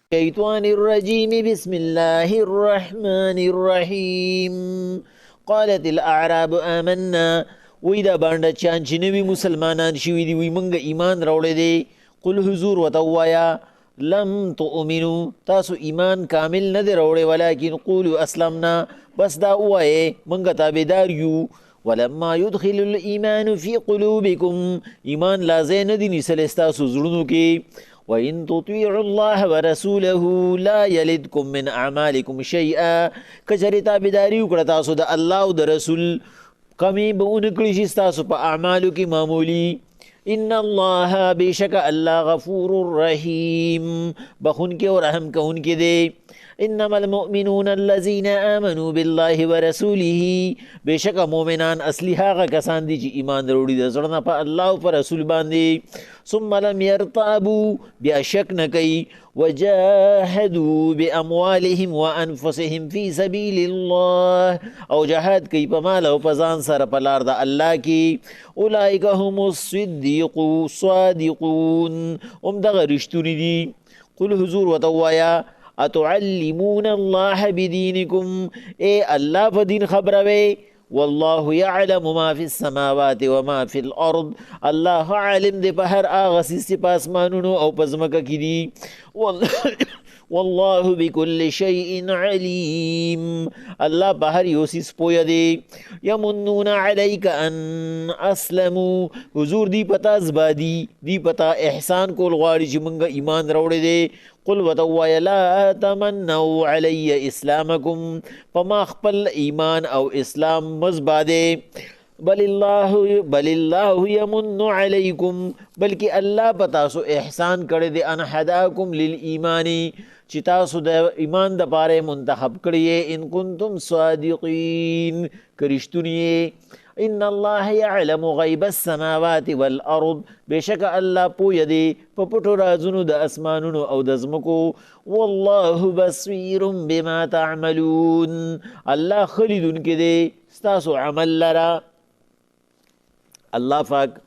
الشيطان الرجيم بسم الله الرحمن الرحيم قالت الاعراب آمنا وإذا باندا چان چې نوي مسلمانان شوي دي وي منګه ایمان راوړی دی قل حضور وتوایا لم تؤمنوا تاسو ایمان کامل نه دی راوړی ولکن قولوا اسلمنا بس دا وایه منګه تابعدار یو ولما يدخل الايمان في قلوبكم ایمان لازم نه دی نسل استاسو زړونو کې وَإِن تُطِيعُوا اللَّهَ وَرَسُولَهُ لَا يَلِدْكُم مِّنْ أَعْمَالِكُمْ شَيْئًا کچری تابعداري وکړه تاسو د الله او د رسول کمی به ونکړي شي ستاسو په اعمالو کې معمولی ان الله بشک الله غفور رحیم بخون کې او رحم کوونکی دی انما المؤمنون الذين آمنوا بالله ورسوله بشک مؤمنان اصلي هغه کسان دي چې ایمان وروړي د زړه نه په الله او په رسول باندې ثم لم يرتابوا بیا شک نه کوي وجاهدوا باموالهم وانفسهم في سبيل الله او جهاد کوي په مال او په ځان سره په لار د الله کې اولئک هم الصادقون دغه رښتونی دي قل حضور وتوایا اتعلمون الله بدينكم اے الله په دین خبروي والله يعلم ما في السماوات وما في الارض الله عالم دی په هر هغه څه په اسمانونو او په ځمکه کې دي والله بكل شيء عليم الله بهر يوسيس پویا دی يمنون عليك ان اسلموا حضور دی پتا زبادي دی پتا احسان کول غواړي چې مونږ ایمان راوړی دی قل وتوایا لا تمنوا علی اسلامکم فما خپل ایمان او اسلام مزباده بل الله یمن علیکم بلکې الله پتاسو احسان کړی دی ان هداکم للایمان چې تاسو د ایمان د پاره منتخب کړی ان کنتم صادقین کرشتونی ان الله يعلم غیب السماوات والارض بشک الله پوی دی په پټو رازونو د اسمانونو او د ځمکو والله بصیر بما تعملون الله خلیدون کې دی ستاسو عمل لرا الله پاک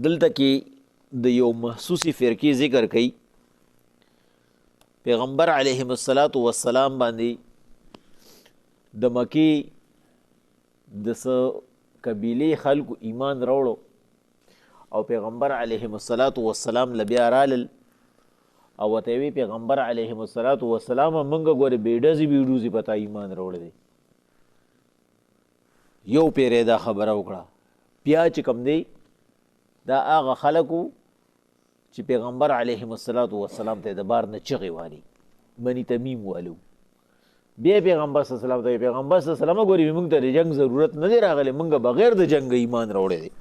دلته کې د یو محسوسی فرقې ذکر کوي پیغمبر علیه السلام باندې د مکی د قبیله خلکو ایمان راوړو او پیغمبر علیه السلام لبیا رالل او ته وی پیغمبر علیه السلام منګه ګوره بیډوزی پتا ایمان راوړل دي یو پیره دا خبره وکړه بیا چې کم دی دا هغه خلکو چې پیغمبر علیه السلام ته د بار نه چغې والی بنی تمیم والو بیا پیغمبر صلی الله علیه وسلم ته پیغمبر صلی الله علیه وسلم ګوري موږ ته جنگ ضرورت نه دی راغلی موږ بغیر د جنگ ایمان راوړی دی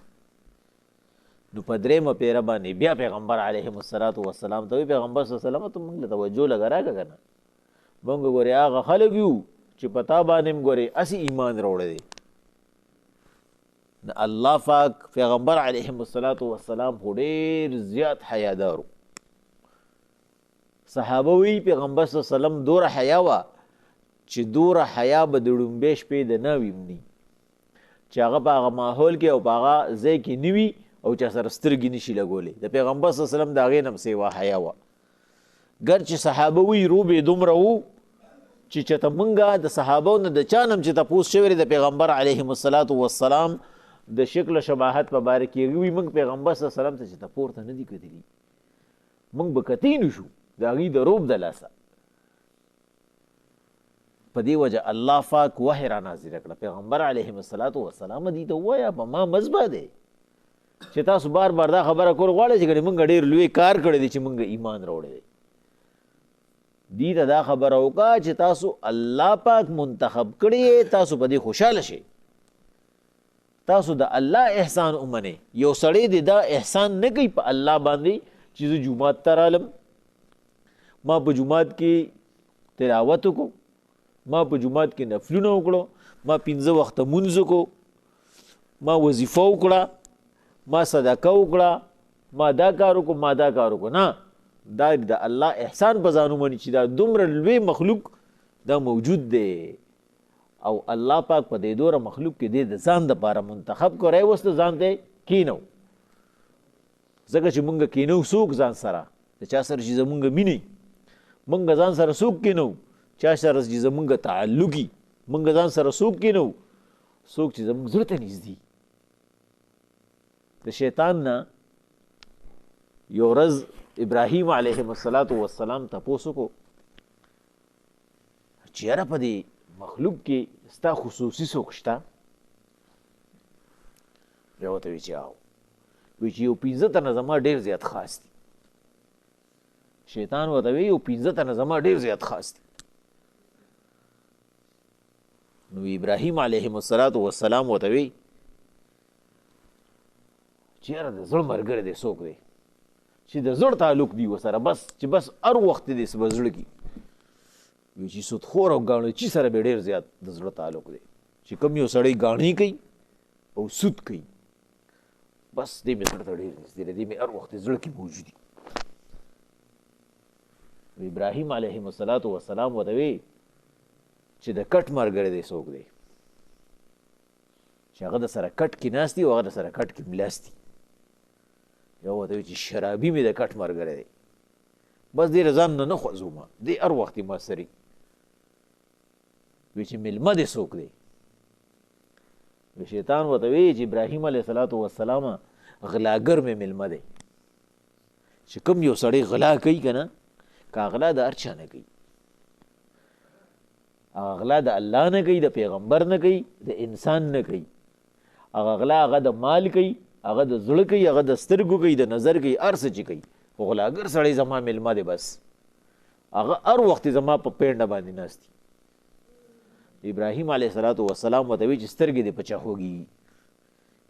نو په درېمه پیره باندې بیا پیغمبر علیه السلام ته پیغمبر صلی الله علیه وسلم ته موږ له توجه لګا راکړه کنه موږ ګوري هغه خلک یو چې پتا باندې ګوري اسی ایمان راوړی دی الله پاک پیغمبر علیه السلام ډېر زیات حیادارو صحابه وی پیغمبر صلی الله علیه وسلم دوره حیا وا چې دوره حیا به د ډومبې شپې د نه ویمني چې هغه په هغه ماحول کې او په هغه ځای کې نه وي او چا سره سترګې نشي لګولی د پیغمبر صلی الله علیه وسلم د هغې نه هم سیوا حیا وه ګر چې صحابه وی روبې دومره وو چې چېته مونږه د صحابو نه د چا نه هم چې تپوس شوی د پیغمبر علیهم السلام د شکل و شباهت په باره کې وي موږ پیغمبر صلی الله علیه وسلم ته چې ته پورته نه دي کتلي موږ به کتی نه شو د هغې د روب د لاسه په دې وجه الله پاک وحی را نازله کړه پیغمبر علیهم السلام دې ته ووایه په ما مزبه دی چې تاسو بار بار دا خبره کول غواړئ چې ګنې موږ ډېر لوی کار کړی دی چې موږ ایمان راوړی دی دې ته دا خبره وکړه چې تاسو الله پاک منتخب کړی تاسو په دې خوشحاله شئ تاسو د الله احسان ومنئ یو سړی دی دا احسان نه کوي په الله باندې چې زه جومات ته رالم ما په جومات کې تلاوت وکړو ما په جومات کې نفلونه وکړو ما 5 وخته مونځ وکړو ما وظیفه وکړه ما صدقه وکړه ما دا کار وکړو نه دا د الله احسان په ځان ومني چې دا دومره لوی مخلوق دا موجود دی او الله پاک په دې دوره مخلوق کې د ځان دپاره منتخب کړی اوس د ځان ته کینو ځکه چې مونږ کینو څوک ځان سره د چا سره چې زمونږ مینې منګ ځان سره څوک کینو چا سره چې زمونږ تعلقي منګ ځان سره څوک کینو څوک چې زمونږ زړه ته نږدې د شیطان نه یو ورځ ابراهیم علیه السلام تپوس وکړو چې یاره په دې مخلوق کې ستا خصوصي څوک شته بیا ورته وایي چې او وایي چې یو 15 تنه زما ډېر زیات خاص دي شیطان ورته وایي یو 15 تنه زما ډېر زیات خاص دي نو ابراهیم علیه السلام ورته وایي چې یاره د زړه ملګری دی څوک دی چې د زړه تعلق دی ورسره بس چې بس هر وخت دې په زړه کې وایي چې سودخور او ګاڼچي سره به ډېر زیات د زړه تعلق دی چې کوم یو سړی ګاڼې کوي او سود کوي بس دې مې زړه ته ډېر نږدې دی دې مې هر وخت زړه کې موجود دي ابراهیم علیه السلام ورته وایي چې د کټ ملګری دی څوک دی چې هغه د سره کټ کې ناست دي او هغه د سره کټ کې ملاست دي یو ورته وایي چې شرابي مې د کټ ملګری دی بس دې ځان نه خوځومه دې هر وخت یې ما سري وایي چې میلمه دې څوک دی شیطان ورته وایي چې ابراهیم علیه السلام غلاګر مې میلمه دی چې کوم یو سړی غلا کوي که نه که غلا د هر چا نه کوي هغه غلا د الله نه کوي د پیغمبر نه کوي د انسان نه کوي هغه غلا هغه د مال کوي هغه د زړه کوي هغه د سترګو کوي د نظر کوي هر څه چې کوي خو غلاګر سړی زما میلمه دی بس هغه هر وخت زما په پینډه باندې ناست دي ابراهیم علیه السلام ورته وایي چې سترګې دې په چا خوږي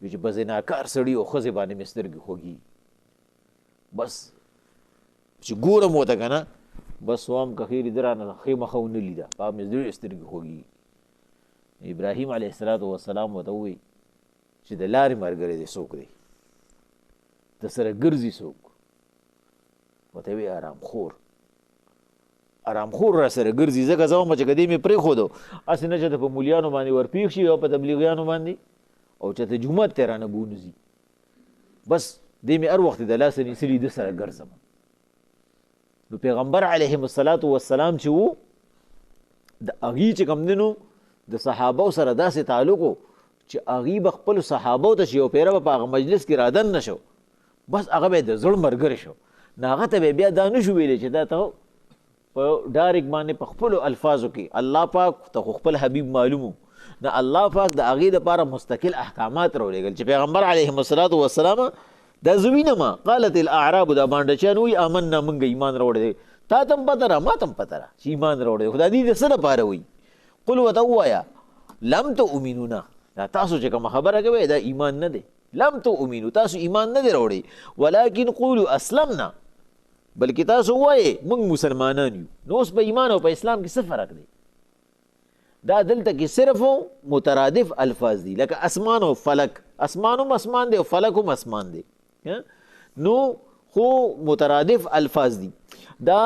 وایي چې په زناکار سړي او ښځې باندې مې سترګې خوږي بس چې ګورم ورته که نه بس وام که خیر ده رانه ښې مخه ونه لیده په هغه مې ډېرې سترګې خوږي ابراهیم علیه السلام ورته ووایي چې د لارې ملګری دی څوک دی د سره ګرځي څوک ورته وایي آرامخور را سره ګرځي ځکه زه وایم چې که دې مې پرېښودو هسې نه چې ته په مولیانو باندې ورپېښ شي او په تبلیغیانو باندې او چې ته جومات ته رانه بونځي بس دې مې هر وخت د لاسه نیسلي ده سره ګرځم نو پیغمبر علیهم السلام چې و د هغې چې کوم دی نو د صحابو سره داسې تعلق و چې هغې به خپلو صحابو ته چې یو پیره به په هغه مجلس کې رادن نه شو بس هغه به د زړه ملګری شو نو هغه ته به بیا دا نه شو ویلی چې دا ته په ډایرکټ باندې په خپلو الفاظو کې الله پاک ته خو خپل حبیب معلومو نه الله پاک د هغې دپاره مستقل احکامات راولېږل چې پیغمبر علیهم السلام دا زه وینم قالت الاعراب دا بانډچیان وایي آمنا موږ ایمان راوړی دی تا ته هم پته را ما ته هم پته را چې ایمان راوړی دی خو دا دې د څه دپاره وایي قل ورته ووایه لم تؤمنونه دا تاسو چې کومه خبره کوئ دا ایمان نه دی لم تؤمنو تاسو ایمان نه دی راوړی ولکن قولوا اسلمنا بلکې تاسو وایئ موږ مسلمانان یو نو اوس په ایمان او په اسلام کې څه فرق دی دا دلته کې صرف مترادف الفاظ دي لکه اسمان او فلک اسمان هم اسمان دی او فلک هم اسمان دی نو خو مترادف الفاظ دي دا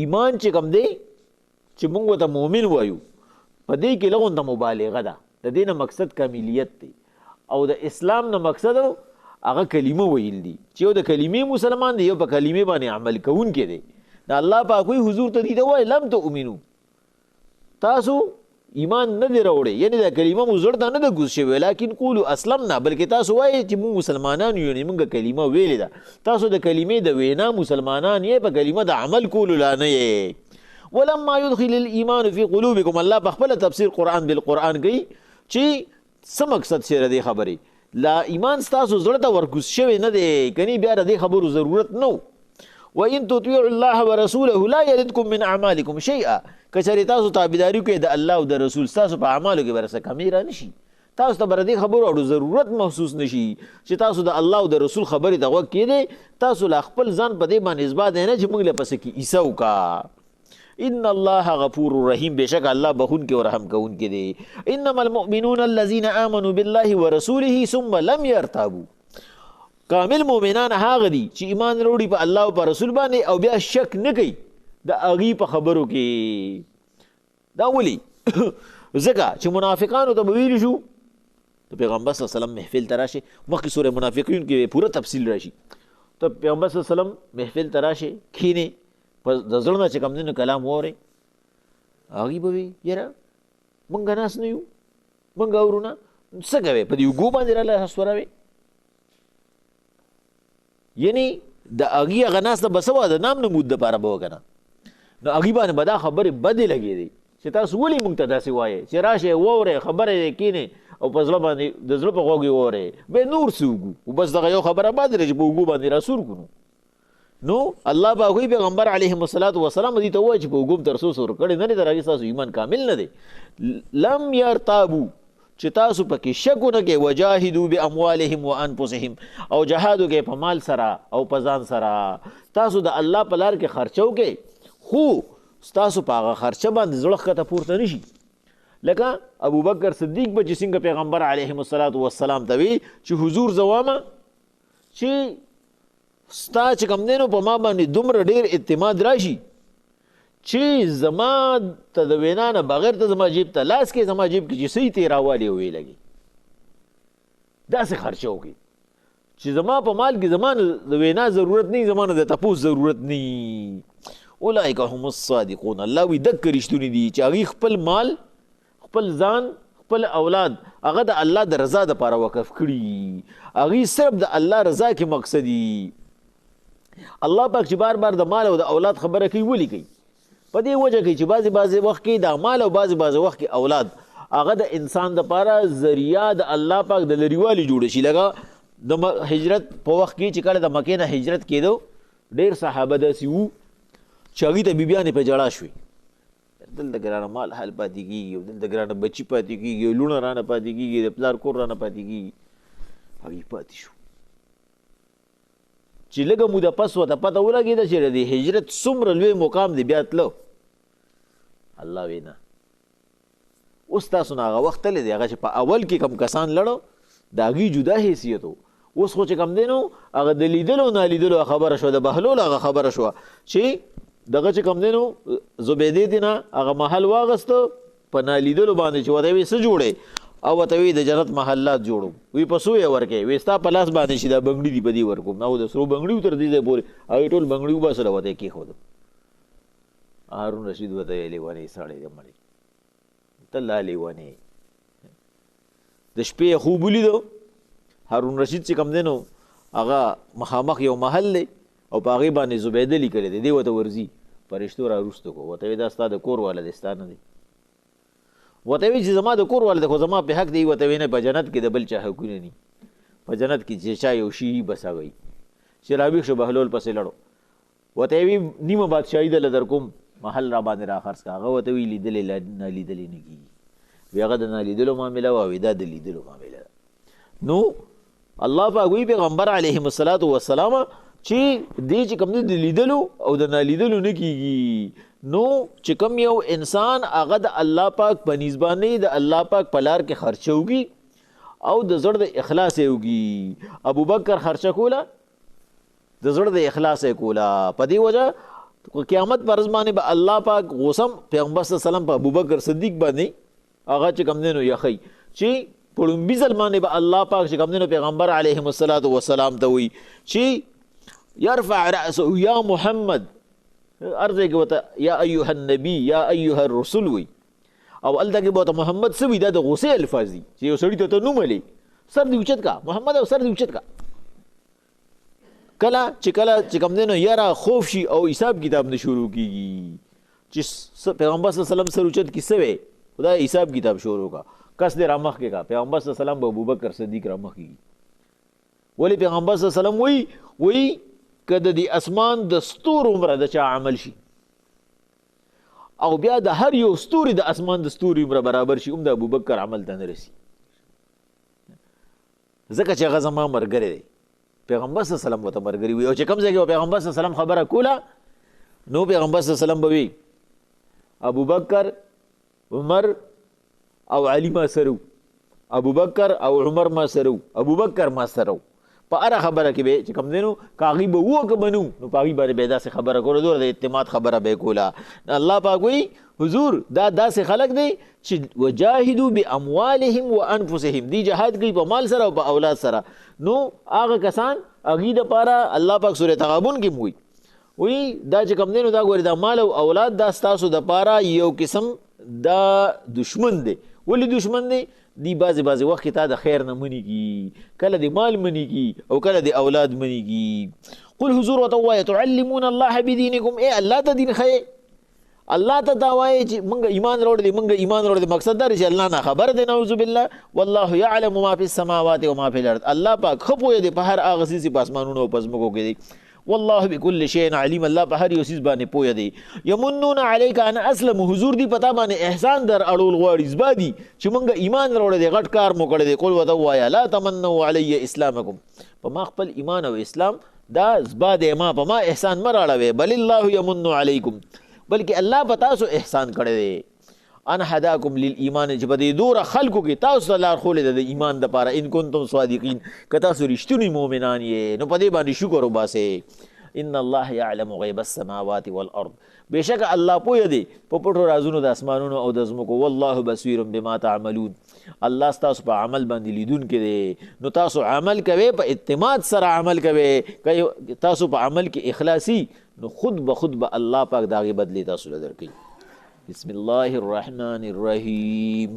ایمان چې کوم دی چې موږ ورته مؤمن وایو په دې کې لغونته مبالغه ده د دې نه مقصد کاملیت دی او د اسلام نه مقصد هغه کلمه ویل دي چې یو د کلمې مسلمان دی یو په کلمې باندې عمل کوونکی دی د الله پاک وایي حضور ته دې ته وایي لم تؤمنو تاسو ایمان نه دی راوړی یعنې دا کلمه مو زړه ته نه ده ګوز شوې لکن قولو اسلمنا بلکې تاسو وایئ چې موږ مسلمانان یو یعنې موږ کلمه ویلې ده تاسو د کلمې د وینا مسلمانان یې په کلمه د عمل کولو لا نه یې ولما يدخل الايمان في قلوبكم الله په خپله تفسیر قرآن بالقرآن کوي چې څه مقصد شی د دې خبرې لا ایمان ستاسو زړه ته ورګوز شوی نه دی کنی بیا د دې خبرو ضرورت نه وان تطيعوا الله ورسوله لا يلدكم من اعمالكم شيئا کچری تاسو تابعداري کوئ د الله او د رسول ستاسو په اعمالو کې به څه کمی رانشي تاسو ته به د دې خبرو اړو ضرورت محسوس نشي چې تاسو د الله او د رسول خبرې ته غوږ کېدئ تاسو لا خپل ځان په دې باندې اثبات دی نه چې موږ له پسې کې عیسه وکړه ان الله غفور رحیم بشک الله بخون کې او رحم کوونکی دی انما المؤمنون الذين امنوا بالله ورسوله ثم لم يرتابوا کامل مؤمنان هغه دي چې ایمان وروړي په الله او په رسول باندې او بیا شک نه کوي د هغې په خبرو کې دا ولي ځکه چې منافقانو ته به ویلي شو د پیغمبر صلی الله علیه وسلم محفل ته راشي مخکې سورې منافقین کې پوره تفصیل راشي ته پیغمبر صلی الله علیه وسلم محفل ته راشي کښېنې د زړه نه چې کوم دی نو کلام واورئ هغوی به وي یاره مونږ ناست نه یو مونږ اورو نه څه کوې په دې اوږو باندې راله سوروې یعنی د هغې هغه ناسته به څه وه د نام نمود دپاره به وه که نه نو هغې باندې به دا خبرې بدې لګېدې چې تاسو ولې مونږ ته داسې وایې چې راشئ واورئ خبره یې کښېنئ او په زړه باندې د زړه په غوږ یې واورئ بیا نور څه وکړو خو بس دغه یو خبره باندې ده چې په اوږو باندې راسور کړو نو الله به هغوی پیغمبر علیهم السلام دې ته ووایي چې په اوږو م تر څو سور کړی نه دی تر هغې ستاسو ایمان کامل نه دی لم یرتابو چې تاسو پکې شک ونه کوئ وجاهدو باموالهم وانفسهم او جهاد وکئ په مال سره او په ځان سره تاسو د الله په لار کې خرچه وکئ خو ستاسو په هغه خرچه باندې زړه ښکته پورته نه شي لکه ابوبکر صدیق به چې څنګه پیغمبر علیهم السلام ته وی چې حضور زه وامه چې ستا چې کوم دی نو په ما باندې دومره ډېر اعتماد راشي چې زما ته د وینا نه بغیر ته زما جیب ته لاس کې زما جیب کې چې څه یې تېراوالې ویې لګي داسې خرچه وکړي چې زما په مال کې زما د وینا ضرورت نه زما نه د تپوس ضرورت نه اولئک هم الصادقون الله وی دک رښتونی دي چې هغوی خپل مال خپل ځان خپل اولاد هغه د الله د رضا دپاره وقف کړي هغوی صرف د الله رضا کې مقصدي الله پاک چې بار بار د مال او د اولاد خبره کوي ولې کوي په دې وجه کوي چې بعضې وخت کې د مال او بعضې وخت کې اولاد هغه د انسان دپاره ذریعه د الله پاک د لرېوالي جوړه شي لکه د هجرت په وخت کې چې کله د مکې نه هجرت کېدو ډېر صحابه داسې وو چې هغوی ته بیبیانې په ژړا شوې دلته ګرانه مال حال پاتې کېږي او دلته ګرانه بچي پاتې کېږي او لوڼه رانه پاتې کېږي د پلار کور رانه پاتې کېږي هغوی پاتې شو چې لږه موده پس ورته پته ولګېده چې د هجرت څومره لوی مقام دی بیا تله الله وی نه اوس تاسو نه هغه وخت تللی دی هغه چې په اول کې کم کسان لړو د هغوی جدا حیثیت و اوس خو چې کم دی نو هغه د لیدلو نالیدلو خبره شوه د بهلول هغه خبره شوه چې دغه چې کم دی نو زبیدې دی نه هغه محل واغسته په نالیدلو باندې چې ورته وی څه جوړې او ورته وی د جنت محلات جوړو وی په څو یې ورکې وی ستا په لاس باندې چې دا بنګړي دي په دې ورکوم او د سرو بنګړي تر دې ځای پورې هغې ټول بنګړي وباسله ورته یې کېښودو هارون رشید ورته یې لیونی سړی دی مړی ته لا لیونی د شپې خوب ولیدو هارون رشید چې کوم دی نو هغه مخامخ یو محل دی او په هغې باندې زبیده لیکلی دی دی ورته ورځي فرشتو را وروسته کو ورته وی دا ستا د کور والا دی ستا نه دی ورته وی چې زما د کور والا دی خو زما په حق دی ورته وی نه په جنت کې د بل چا حقونه ني په جنت کې چې چا یو شي بس هغوی چې راویښ شو بهلول پسې لړو ورته وی نیمه بادشاهي دله در کوم محل را باندې را خرڅ که هغه ورته وی لیدلې نه لیدلې نه کېږي وی هغه د نالیدلو معامله وه وی دا د لیدلو معامله ده نو الله پاک وی پیغمبر علیهم السلام چې دې چې کوم د لیدلو او د نالیدلو نه کېږي نو چې کوم یو انسان هغه د الله پاک په نسبانې د الله پاک په لار کې خرچه وکړي او د زړه د اخلاص یې وکړي ابوبکر خرچه کوله د زړه د اخلاص یې کوله په دې وجه قیامت پر ورځ باندې به الله پاک غوسم پیغمبر صلی الله علیه وسلم په ابوبکر صدیق باندې هغه چې کوم دی نو یخی چې په لومبي ځل باندې به الله پاک چې کوم دی نو پیغمبر علیهم السلام ته وایي چې یرفع رأسه یا محمد ارزه کې ورته یا ایها النبی یا ایها الرسول وي او هلته کې به ورته محمد څه وي دا د غوسې الفاظ دي چې یو سړي ته ته نوم ولې سر دې اوچت کا محمد او سر دې اوچت کا کله چې کوم دی نو یاره خوف شي او حساب کتاب نه شروع کېږي چې پیغمبر صلی الله علیه وسلم سر اوچت کې څه وی خدای حساب کتاب شروع کا کس دې رامخ کې کا پیغمبر صلی الله علیه وسلم به ابوبکر صدیق رامخ کېږي ولې پیغمبر صلی الله علیه وسلم وی که د دې اسمان د ستورو عمره د چا عمل شي او بیا د هر یو ستوري د اسمان د ستوري عمره برابر شي د ابوبکر عمل ته نه رسي ځکه چې هغه زما ملګری دی پیغمبر صلی الله علیه وسلم ورته ملګری وي او چې کوم ځای کې پیغمبر صلی الله علیه وسلم خبره کوله نو پیغمبر صلی الله علیه وسلم به وي ابوبکر عمر او علي ما سره ابوبکر او عمر ما سره ابوبکر ما سره په هره خبره کې به چې کوم دی نو که هغوی به وو که به نو په هغوی باندې به یې داسې خبره کوله دومره د اعتماد خبره به یې کوله الله پاک وایي حضور دا داسې خلک دی چې وجاهدوا باموالهم وانفسهم دی جهاد کوي په مال سره او په اولاد سره نو هغه کسان هغوی دپاره الله پاک سورې تغابن کې وایي وی دا چې کوم دی نو دا ګورې دا مال او اولاد دا ستاسو دپاره یو قسم دا دشمن دی. ولې دشمن دی؟ دی بعضې وخت کې تا د خیر نه منیږي، کله د مال منیږي او کله د اولاد منیږي. قل حضور ورته ووایه تعلمون الله بدینکم، ای الله ته دین ښیې، الله ته دا وایي چې موږ ایمان راوړی دی، موږ ایمان راوړی دی. مقصد دا دی چې الله نه خبر دی، نعوذ بالله. والله یعلم ما فی السماوات و ما فی الارض، الله پاک ښه پوهه دی په هر هغه څیز چې په اسمانونو او په ځمکو کې دی. والله بكل شيء علیم، الله په هر یو څیز باندې پوهه دی. یمنون علیک ان اسلموا، حضور دی پتا باندې احسان در اړول غواړي، زبا دي چې موږ ایمان راوړی دی، غټ کار مو کړی دی. قل ورته ووایه لا تمنوا علی اسلامکم، په ما خپل ایمان او اسلام دا زبا دی، ما په ما احسان مه راړوئ. بل الله یمن علیکم، بلکې الله په تاسو احسان کړی دی. ان هداکم للایمان، چې په دې دوره خلکو کې تاسو ته لار ښولې ده د ایمان دپاره. ان کنتم صادقین، که تاسو رښتوني مؤمنان یې نو په دې باندې شکر وباسئ. ان الله یعلم غیب السماوات والارض، بېشکه الله پوهه دی په پټو رازونو د اسمانونو او د ځمکو. والله بصیر بما تعملون، الله ستاسو په عمل باندې لیدونکی دی. نو تاسو عمل کوئ، په اعتماد سره عمل کوئ. که تاسو په عمل کې اخلاصي نو خود به الله پاک د هغې بدلې تاسو له درکوي. بسم الله الرحمن الرحیم.